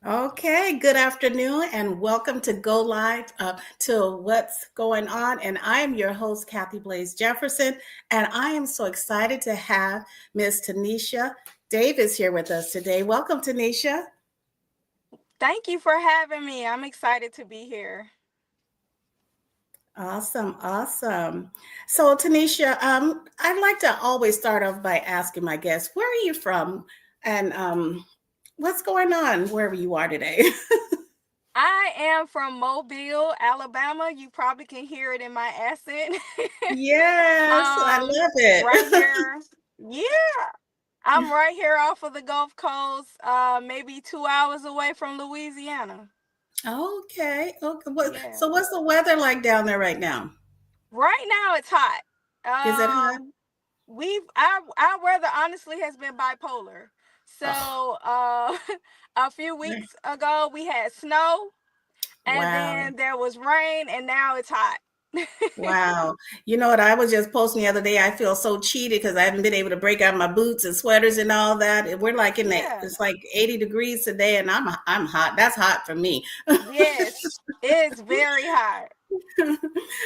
Okay, good afternoon and welcome to Go Live to What's Going On. And I am your host, Kathy Blaze Jefferson, and I am so excited to have Miss Tanisha Davis here with us today. Welcome, Tanisha. Thank you for having me. I'm excited to be here. Awesome, awesome. So, Tanisha, I'd like to always start off by asking my guests, where are you from? And what's going on wherever you are today? I am from Mobile, Alabama. You probably can hear it in my accent. Yes, I love Right it. here. Yeah. I'm right here off of the Gulf Coast, maybe 2 hours away from Louisiana. Okay. Okay. Yeah. So what's the weather like down there right now? Right now it's hot. Is it hot? Our weather honestly has been bipolar. Oh, So a few right. weeks ago we had snow. And Wow. then there was rain, and now it's hot. Wow. You know what? I was just posting the other day. I feel so cheated because I haven't been able to break out my boots and sweaters and all that. And we're like Yeah. it's like 80 degrees today and I'm hot. That's hot for me. Yes, it's very hot.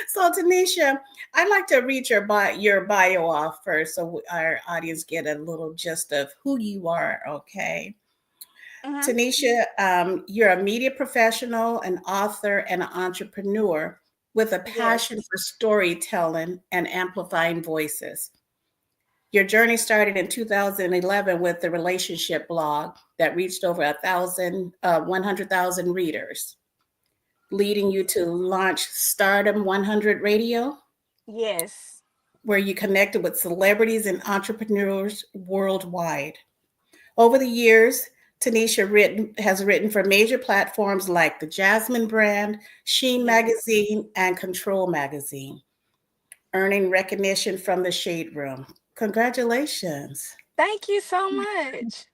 So Tanisha, I'd like to read your bio off first so our audience get a little gist of who you are, okay? Hmm. Tanisha, you're a media professional, an author, and an entrepreneur with a passion Yes. for storytelling and amplifying voices. Your journey started in 2011 with the relationship blog that reached over 100,000 readers, leading you to launch Stardom 100 Radio, Yes. where you connected with celebrities and entrepreneurs worldwide. Over the years, has written for major platforms like the Jasmine brand, Sheen Yes. magazine, and Control magazine, earning recognition from the Shade Room. Congratulations. Thank you so much.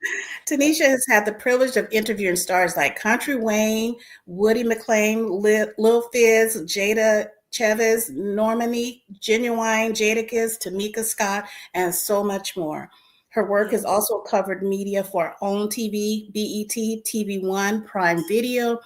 Tanisha has had the privilege of interviewing stars like Country Wayne, Woody McLean, Lil Fizz, Jada Chavez, Normani, Genuine, Jadakiss, Tamika Scott, and so much more. Her work has Yes. also covered media for OWN TV, BET, TV One, Prime Video,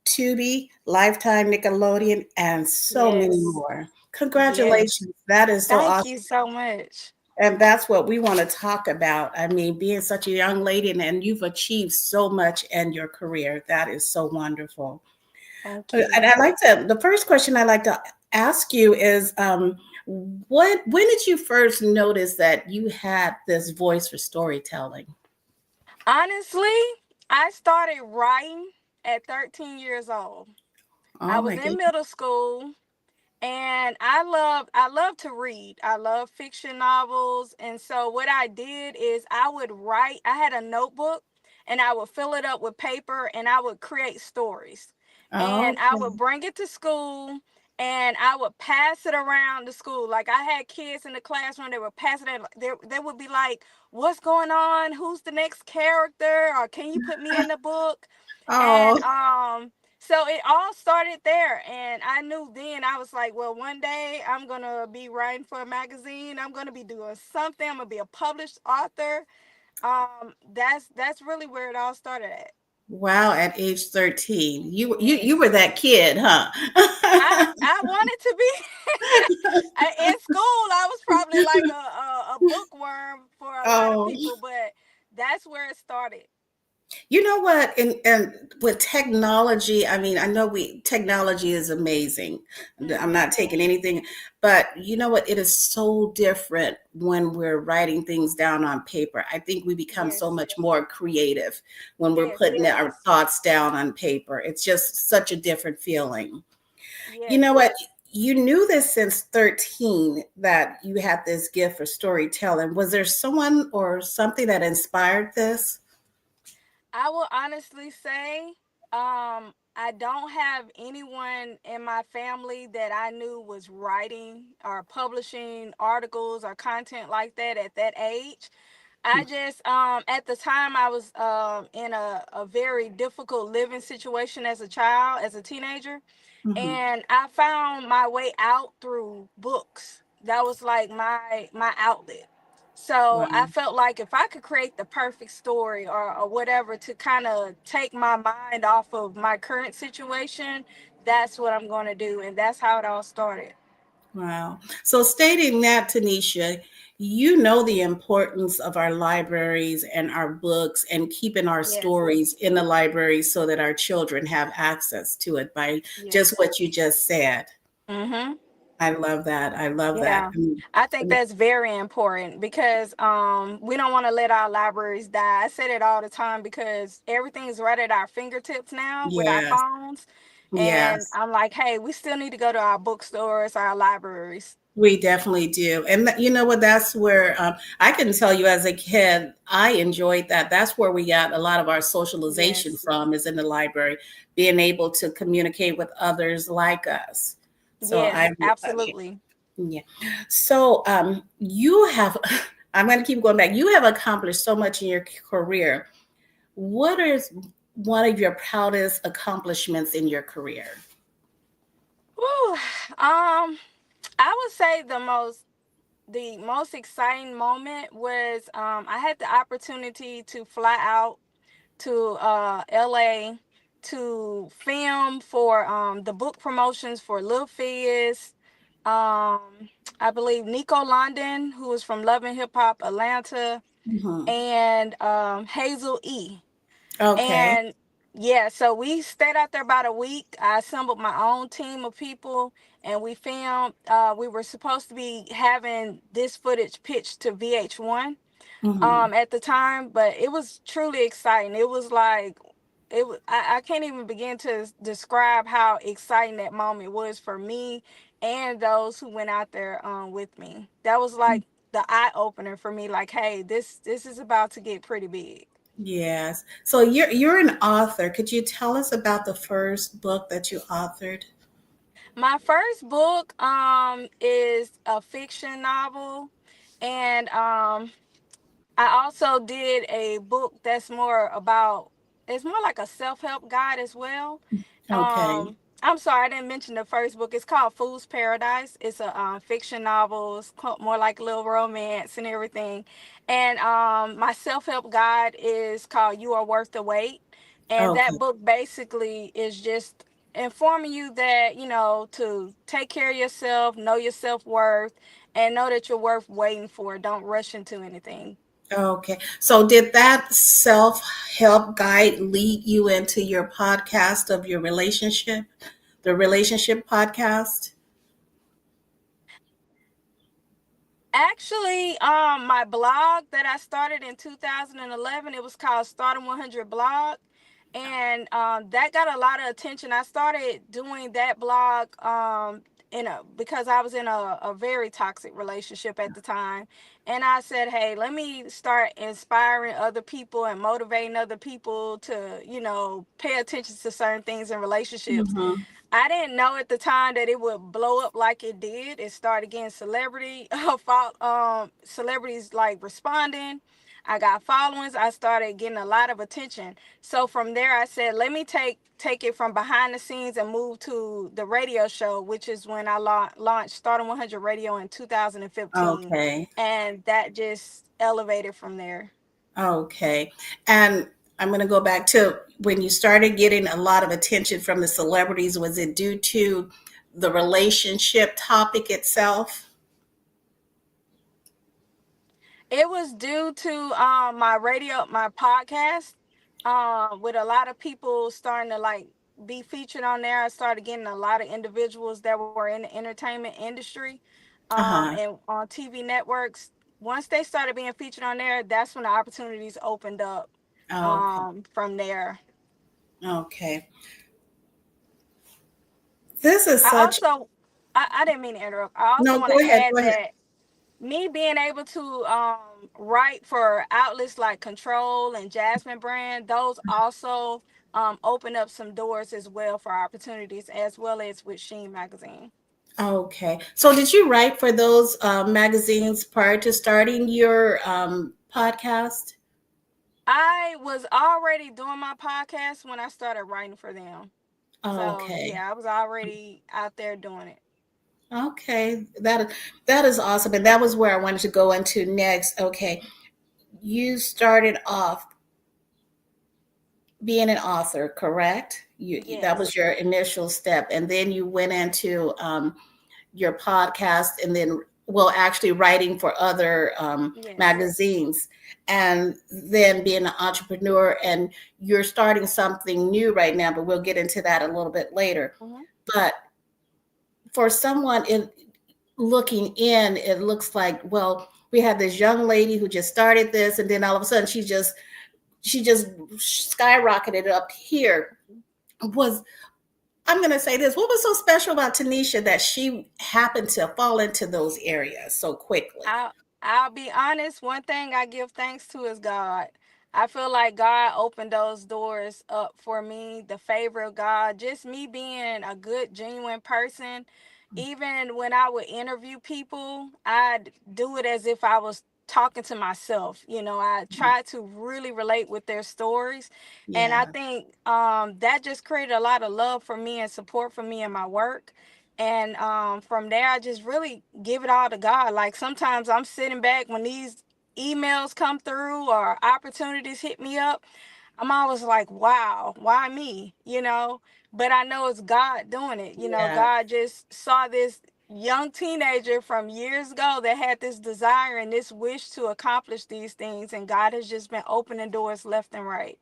Tubi, Lifetime, Nickelodeon, and so many Yes. more. Yes. Congratulations. That is so Thank awesome. you so much. And that's what we want to talk about. I mean, being such a young lady and you've achieved so much in your career. That is so wonderful. Thank And you. the first question I'd like to ask you is, when did you first notice that you had this voice for storytelling? Honestly, I started writing at 13 years old. I Oh was my in goodness. middle school. And I love to read. I love fiction novels. And so what I did is I would write. I had a notebook and I would fill it up with paper and I would create stories. And I would Okay. bring it to school and I would pass it around the school. Like I had kids in the classroom, they would pass it. They would be like, "What's going on? Who's the next character? Or can you put me in the book?" Oh, And so it all started there, and I knew then. I was like, well, one day I'm gonna be writing for a magazine. I'm gonna be doing something. I'm gonna be a published author. That's really where it all started at. wow. At age 13, you were Yes. that kid, huh? I wanted to be in school. I was probably like a bookworm for a lot of Oh, people, but that's where it started. you know what? And with technology, I mean, I know we technology is amazing. I'm Hmm. not taking anything, but you know what? It is so different when we're writing things down on paper. I think we become so Yes. much more creative when we're Yes. putting our thoughts down on paper. It's just such a different feeling. You know Yes. what? You knew this since 13 that you had this gift for storytelling. Was there someone or something that inspired this? I will honestly say, I don't have anyone in my family that I knew was writing or publishing articles or content like that at that age. I just, at the time, I was in a very difficult living situation as a child, as a teenager, Mhm. and I found my way out through books. That was like my outlet. So I Wow. felt like if I could create the perfect story or whatever to kind of take my mind off of my current situation, that's what I'm going to do. And that's how it all started. Wow. So, stating that, Tanisha, you know the importance of our libraries and our books and keeping our Yes. stories in the library so that our children have access to it by just Yes. what you just said. Mm-hmm. I love that. I love that. Yeah. I think And that's very important because we don't want to let our libraries die. I say it all the time because everything is right at our fingertips now with our yes, phones. And yes, I'm like, hey, we still need to go to our bookstores, our libraries. we definitely do. And you know what? That's where I can tell you as a kid, I enjoyed that. That's where we got a lot of our socialization Yes. from, is in the library, being able to communicate with others like us. So Yes, absolutely. yeah. So you have, I'm going to keep going back. You have accomplished so much in your career. What is one of your proudest accomplishments in your career? Whew. I would say the most exciting moment was I had the opportunity to fly out to LA to film for the book promotions for Lil Fizz, I believe Nico London, who is from Love and Hip Hop Atlanta, Hmm. and Hazel E. Okay. And yeah, so we stayed out there about a week. I assembled my own team of people and we filmed. We were supposed to be having this footage pitched to VH1 Hmm. at the time, but it was truly exciting. It was like I can't even begin to describe how exciting that moment was for me and those who went out there with me. That was like the eye opener for me, like, hey, this is about to get pretty big. Yes. So you're an author. Could you tell us about the first book that you authored? My first book is a fiction novel, and I also did a book that's more about, it's more like a self-help guide as well. Okay. I'm sorry, I didn't mention the first book. It's called Fool's Paradise. It's a fiction novel. It's more like a little romance and everything. And my self-help guide is called You Are Worth the Wait. And that Okay. book basically is just informing you that, to take care of yourself, know your self-worth, and know that you're worth waiting for. Don't rush into anything. Okay. So did that self-help guide lead you into your podcast of your relationship, the relationship podcast? Actually, my blog that I started in 2011, it was called Stardom 100 Blog, and that got a lot of attention. I started doing that blog because I was in a very toxic relationship at the time, and I said, hey, let me start inspiring other people and motivating other people to pay attention to certain things in relationships. Hmm. I didn't know at the time that it would blow up like it did. It started getting celebrities like responding. I got followings. I started getting a lot of attention. So from there, I said, let me take it from behind the scenes and move to the radio show, which is when I launched Stardom 100 Radio in 2015, Okay. and that just elevated from there. Okay. And I'm going to go back to when you started getting a lot of attention from the celebrities. Was it due to the relationship topic itself? It was due to my podcast, with a lot of people starting to like be featured on there. I started getting a lot of individuals that were in the entertainment industry, Uh-huh. and on TV networks. Once they started being featured on there, that's when the opportunities opened up, Okay. from there. Okay. This is I such, also, I didn't mean to interrupt. I also no, want go to ahead. add Go ahead. that me being able to write for outlets like Control and Jasmine Brand, those also open up some doors as well for opportunities, as well as with Sheen Magazine. Okay. So did you write for those magazines prior to starting your podcast? I was already doing my podcast when I started writing for them. So Okay. yeah, I was already out there doing it. Okay, that is awesome, and that was where I wanted to go into next. Okay, you started off being an author, correct? That Yes. was your initial step, and then you went into your podcast, and then well, actually writing for other Yes. magazines, and then being an entrepreneur, and you're starting something new right now. But we'll get into that a little bit later. Hmm. But for someone in looking in, it looks like, well, we had this young lady who just started this, and then all of a sudden she just skyrocketed up here. Was I'm going to say this: what was so special about Tanisha that she happened to fall into those areas so quickly? I'll I'll be honest, one thing I give thanks to is God. I feel like God opened those doors up for me, the favor of God, just me being a good, genuine person. Even when I would interview people, I'd do it as if I was talking to myself. I try to really relate with their stories. And I Yeah, think that just created a lot of love for me and support for me in my work. And from there, I just really give it all to God. Like sometimes I'm sitting back when these emails come through or opportunities hit me up, I'm always like, wow, why me? But I know it's God doing it. yeah. God just saw this young teenager from years ago that had this desire and this wish to accomplish these things, and God has just been opening doors left and right.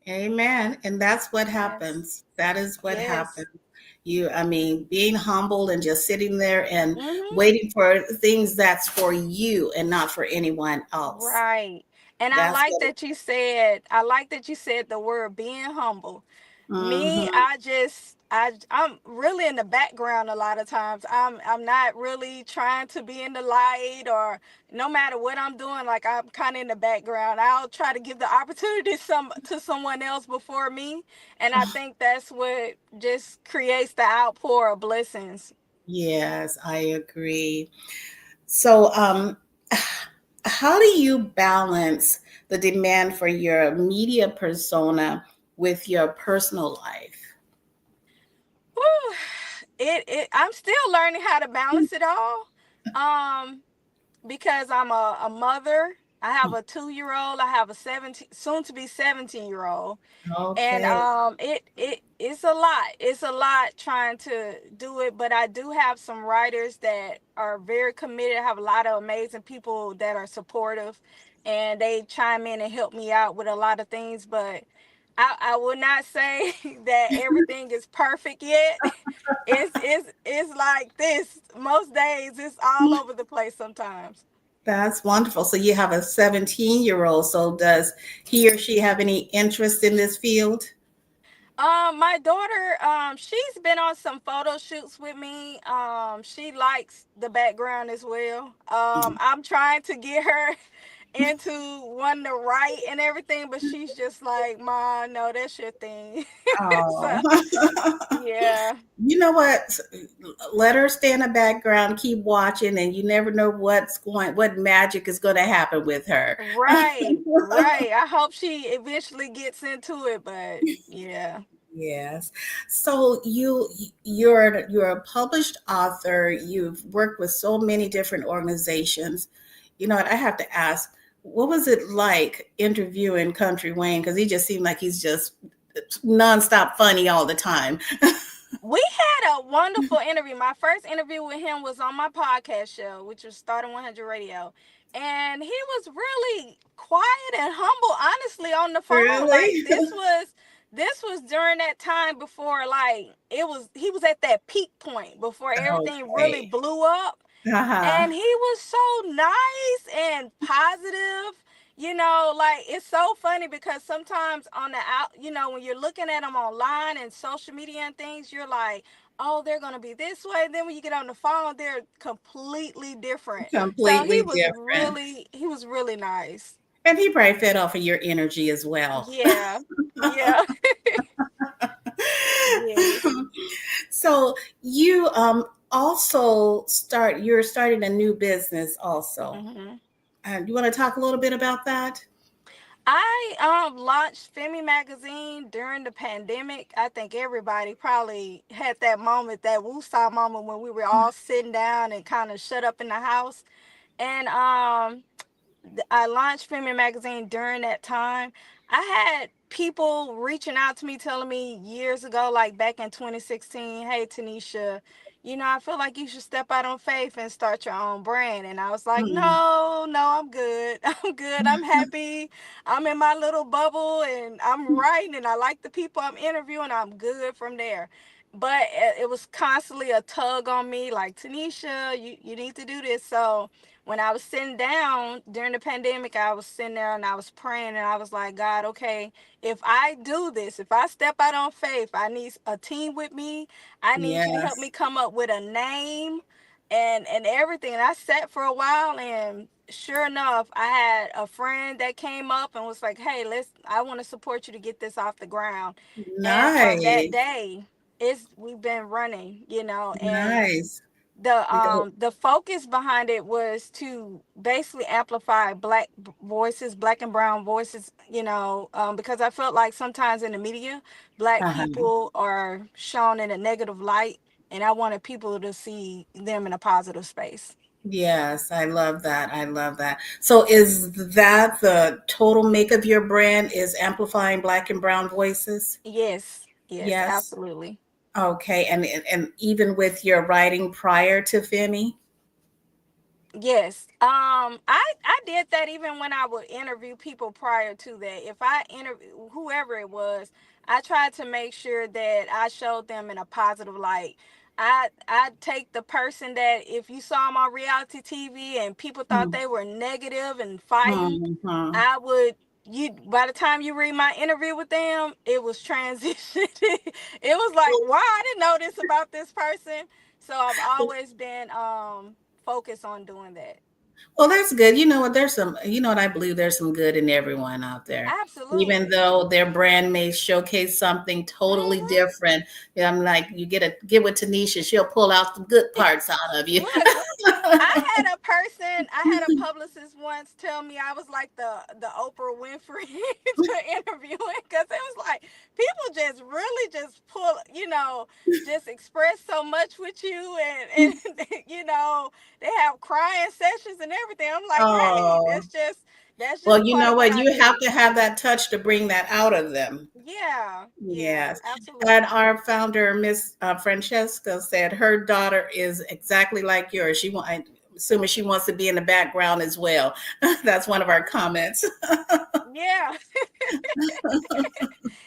Amen. And that's what Yes. happens. That is what Yes. happens. I mean, being humble and just sitting there and Mm-hmm. waiting for things that's for you and not for anyone else. Right. And I That's like what that you said, I like that you said the word being humble. Me, hmm I'm really in the background a lot of times. I'm not really trying to be in the light, or no matter what I'm doing, like I'm kind of in the background. I'll try to give the opportunity to someone else before me, and I think that's what just creates the outpour of blessings. Yes, I agree. So, how do you balance the demand for your media persona with your personal life? Whew. It I'm still learning how to balance it all. Um because I'm a mother. I have a 2 year old. I have a 17, soon to be 17-year-old, and Okay. it's a lot. It's a lot trying to do it, but I do have some writers that are very committed. I have a lot of amazing people that are supportive, and they chime in and help me out with a lot of things. But I will not say that everything is perfect yet. It's like this most days. It's all over the place sometimes. That's wonderful. So you have a 17-year-old. So does he or she have any interest in this field? My daughter, she's been on some photo shoots with me. She likes the background as well. I'm trying to get her into one to write and everything, but she's just like, "Ma, no, that's your thing." So Oh. yeah, You know what? Let her stay in the background, keep watching, and you never know what magic is going to happen with her. right, right. I hope she eventually gets into it, but yeah. Yes. So you're a published author. You've worked with so many different organizations. You know what? I have to ask, what was it like interviewing Country Wayne? Because he just seemed like he's just nonstop funny all the time. We had a wonderful interview. My first interview with him was on my podcast show, which was Starting 100 Radio. And he was really quiet and humble, honestly, on the phone. Like Really? this was during that time before, like, he was at that peak point before everything really Okay. blew up, Uh-huh. and he was so nice and positive. Like, it's so funny because sometimes on the out, when you're looking at them online and social media and things, you're like, oh, they're going to be this way. Then when you get on the phone, they're completely different. So he Completely was different. really nice. And he probably fed off of your energy as well. Yeah. Yeah. Yes. So you also you're starting a new business also. Hmm. You want to talk a little bit about that? I launched Femi magazine during the pandemic. I think everybody probably had that moment, that woosah moment when we were all sitting down and kind of shut up in the house. And I launched Femi magazine during that time. I had people reaching out to me telling me years ago, like back in 2016, hey Tanisha, I feel like you should step out on faith and start your own brand. And I was like, Mm. no, no, I'm good. I'm good. I'm happy. I'm in my little bubble and I'm writing and I like the people I'm interviewing. I'm good from there. But it was constantly a tug on me, like, Tanisha, you need to do this. So when I was sitting down during the pandemic, I was sitting there and I was praying and I was like, God, okay, if I do this, if I step out on faith, I need a team with me. I need you to help me Yes. come up with a name and everything. And I sat for a while, and sure enough, I had a friend that came up and was like, hey, I want to support you to get this off the ground. And from that Nice. day, we've been running, and Nice. the focus behind it was to basically amplify black voices, black and brown voices, because I felt like sometimes in the media, black Uh-huh. people are shown in a negative light, and I wanted people to see them in a positive space. Yes, I love that. I love that. So is that the total make of your brand, is amplifying black and brown voices? Yes, yes, Yes. absolutely. Okay. And even with your writing prior to Femi? Yes. I did that even when I would interview people prior to that. If I interview whoever it was, I tried to make sure that I showed them in a positive light. I take the person that, if you saw them on reality TV and people thought Mm. they were negative and fighting, Mhm. I would you by the time you read my interview with them, it was transition. It was like, wow, I didn't know this about this person. So I've always been focused on doing that. Well, that's good. You know what? You know what? I believe there's some good in everyone out there. Even Absolutely. though their brand may showcase something totally Hmm. different. Yeah, I'm like, get with Tanisha, she'll pull out the good parts out of you. Look, I had a publicist once tell me I was like the Oprah Winfrey to interviewing, because it was like people just really just just express so much with you, and they have crying sessions and everything. I'm like, hey, Oh, that's well, just you part know of what what? I You have do. to have that touch to bring that out of them. Yeah, yeah, Yes. And absolutely. our founder, Miss Francesca, said her daughter is exactly like yours. I'm assuming she wants to be in the background as well. That's one of our comments. Yeah.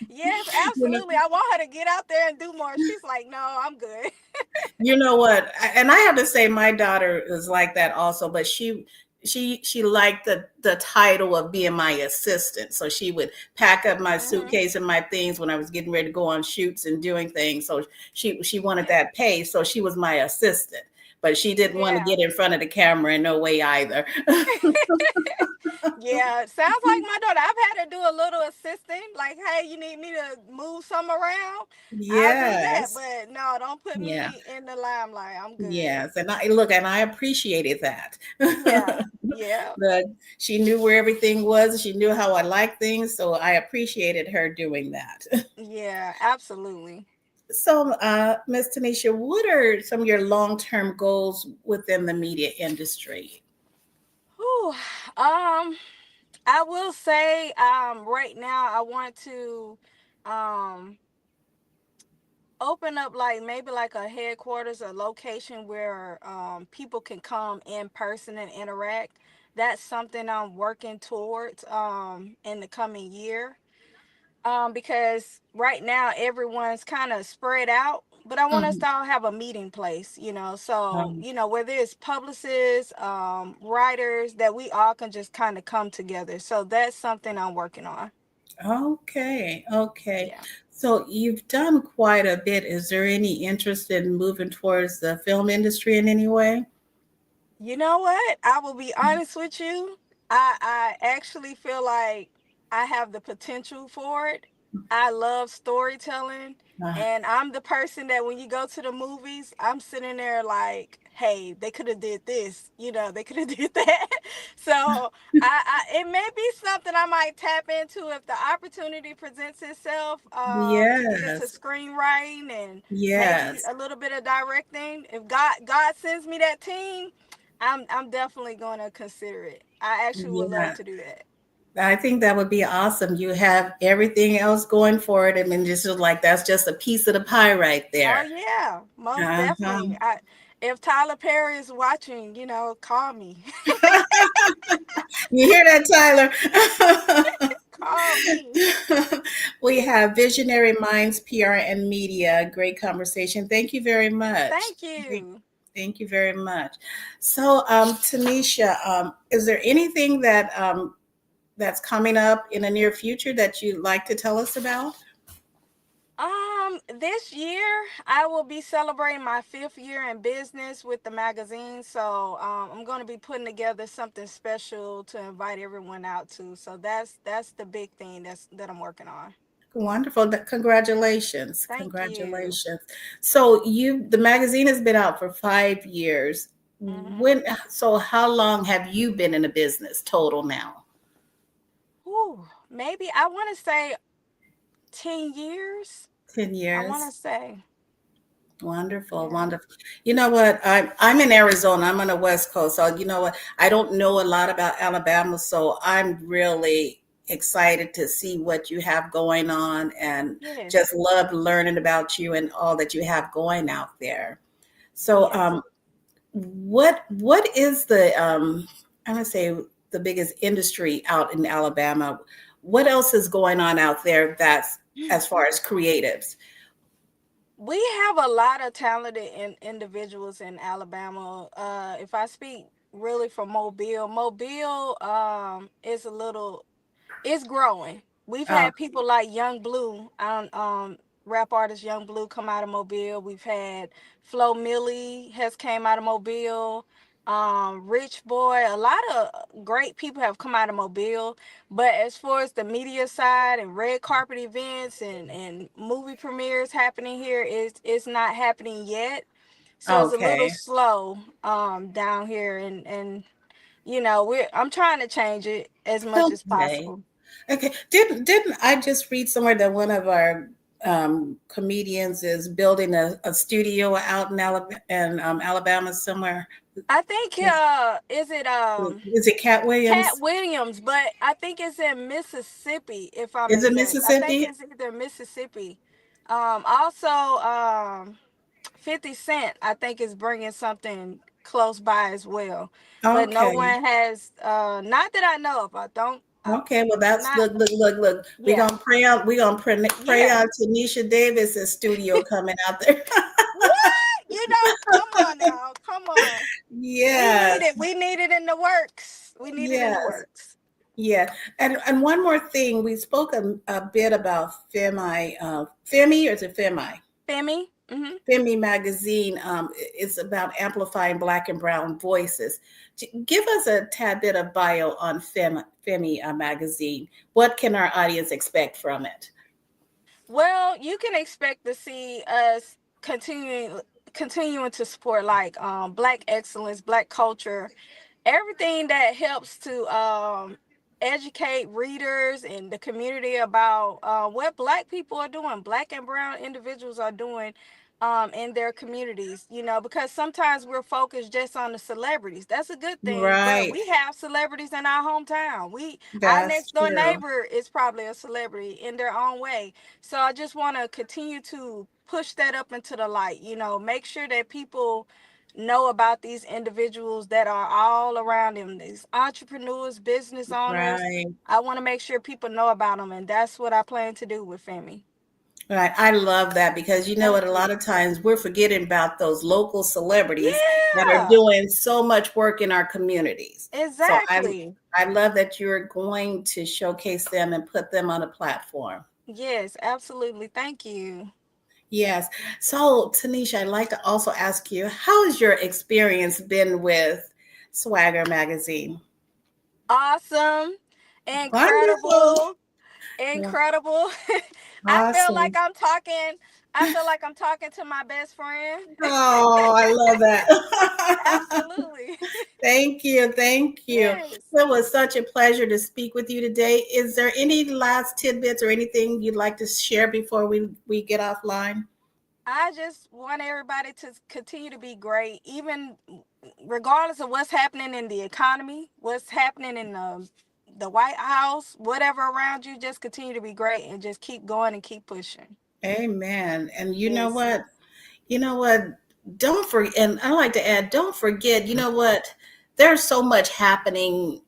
Yes, You know, absolutely. I want her to get out there and do more. She's like, no, I'm good. you know what? And I have to say, my daughter is like that also. But she liked the title of being my assistant. So she would pack up my Hmm. suitcase and my things when I was getting ready to go on shoots and doing things. So she wanted Yeah. that pay. So she was my assistant. But she didn't want to Yeah. get in front of the camera in no way either. Yeah. Sounds like my daughter. I've had to do a little assisting. Like, hey, you need me to move some around? I'll do that. Yes. But no, don't put Yeah. me in the limelight. I'm good. Yes. And I appreciated that. Yeah. Yeah. But she knew where everything was. She knew how I like things. So I appreciated her doing that. Yeah. Absolutely. So, Ms. Tanisha, what are some of your long-term goals within the media industry? Whew. I will say, right now I want to, um, open up, like, maybe like a headquarters, a location where people can come in person and interact. That's something I'm working towards in the coming year, because right now everyone's kind of spread out, but I want us Mhm. to all have a meeting place, so Um, whether it's publicists, writers, that we all can just kind of come together. So that's something I'm working on. okay, okay. Yeah. So you've done quite a bit. Is there any interest in moving towards the film industry in any way? You know what? I will be honest with you. I actually feel like I have the potential for it. I love storytelling, Uh, and I'm the person that when you go to the movies, I'm sitting there like, hey, they could have did this, they could have did that. So it may be something I might tap into if the opportunity presents itself, to get into Yes. screenwriting and maybe Yes. a little bit of directing. If God sends me that team, I'm definitely going to consider it. I actually would love Yeah. to do that. I think that would be awesome. You have everything else going for it. I mean, just like that's just a piece of the pie right Oh there. yeah, most Uh-huh. definitely. If Tyler Perry is watching, call me. You hear that, Tyler? Call me. We have Visionary Minds, PR, and Media. Great conversation. Thank you very much. Thank you. Thank you very much. So, Tanisha, is there anything that's coming up in the near future that you'd like to tell us about? This year I will be celebrating my 5th year in business with the magazine. So, I'm going to be putting together something special to invite everyone out to. So that's the big thing that I'm working on. Wonderful. Congratulations. Thank you. Congratulations. So the magazine has been out for 5 years. Mhm. So how long have you been in the business total now? Ooh, maybe I want to say 10 years. 10 I want years. to say. Wonderful, Yeah. wonderful. You know what? I'm in Arizona. I'm on the West Coast. So you know what? I don't know a lot about Alabama, so I'm really excited to see what you have going on and Yes. just love learning about you and all that you have going out there. So Yes. what is the I'm gonna say the biggest industry out in Alabama? What else is going on out there that's as far as creatives? We have a lot of talented individuals in Alabama. If I speak really for Mobile is a little, it's growing. We've Oh, had people like Young Blue, rap artist Young Blue come out of Mobile. We've had Flo Millie has came out of Mobile. Rich Boy, a lot of great people have come out of Mobile. But as far as the media side and red carpet events and movie premieres happening here, it's not happening yet. So it's a little okay. slow down here, and we're I'm trying to change it as much as Okay. possible. Okay. Didn't I just read somewhere that one of our comedians is building a studio out in Alabama somewhere? I think is it Is it Cat Cat Williams? Williams, but I think it's in Mississippi, if I'm Is it incorrect. I think Mississippi? it's either Mississippi. Also, 50 Cent, I think, is bringing something close by as well. But no Okay. one has, not that I know of. Okay, well that's Not, look. We're yeah. gonna pray out. We're gonna pray Yeah. out to Nisha Davis's studio coming out there. What? Come on now. Come on. We need Yes, it. We need it in the works. We need it in the yes, works. yeah. And one more thing, we spoke a bit about Femi, or is it Femi? Femi? Mm-hmm. Femi magazine. It's about amplifying Black and Brown voices. Give us a tad bit of bio on Femi magazine. What can our audience expect from it? Well, you can expect to see us continuing to support like black excellence, black culture, everything that helps to educate readers and the community about what black people are doing, black and brown individuals are doing in their communities, because sometimes we're focused just on the celebrities. That's a good thing, but Right. we have celebrities in our hometown. Our That's next door true. neighbor is probably a celebrity in their own way. So I just want to continue to push that up into the light, make sure that people know about these individuals that are all around them, these entrepreneurs, business owners. Right. I want to make sure people know about them, and that's what I plan to do with Femi. Right. I love that because you know what, Thank a lot you. of times we're forgetting about those local celebrities that are Yeah, doing so much work in our communities. So exactly. I love that you're going to showcase them and put them on a platform. Yes, absolutely. Thank you. Yes. So Tanisha, I'd like to also ask you, how has your experience been with Swagger magazine? Awesome. Wonderful. Incredible. Incredible. I feel like Awesome. I'm talking. I feel like I'm talking to my best friend. Oh, I love that. Absolutely. Thank you. Thank you. Yes. It was such a pleasure to speak with you today. Is there any last tidbits or anything you'd like to share before we get offline? I just want everybody to continue to be great, even regardless of what's happening in the economy, what's happening in the White House, whatever around you. Just continue to be great and just keep going and keep pushing. Amen. And you know Yes. what? You know what? Don't forget, and I like to add, don't forget, you know what? There's so much happening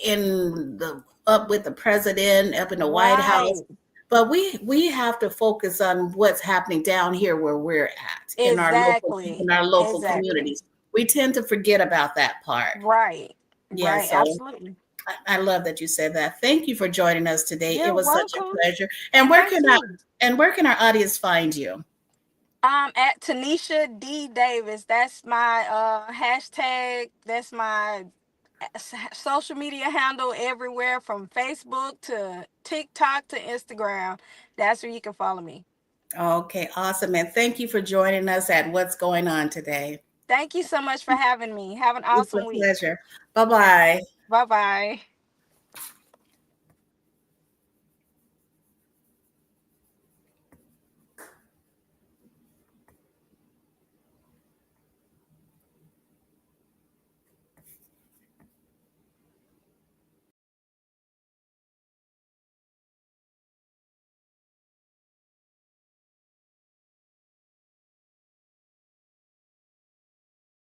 in the up with the president, up in the White House, Right. but we have to focus on what's happening down here where we're at Exactly. in our local Exactly. communities. We tend to forget about that part. Right. Yeah, Right. so Absolutely. I love that you said that. Thank you for joining us today. It You're was such a welcome. pleasure. And Thank you. where can our audience find you? At Tanisha D Davis. That's my hashtag. That's my social media handle everywhere from Facebook to TikTok to Instagram. That's where you can follow me. Okay, awesome. And thank you for joining us at What's Going On today. Thank you so much for having me. Have an It's a awesome week. pleasure. Bye bye. Bye bye.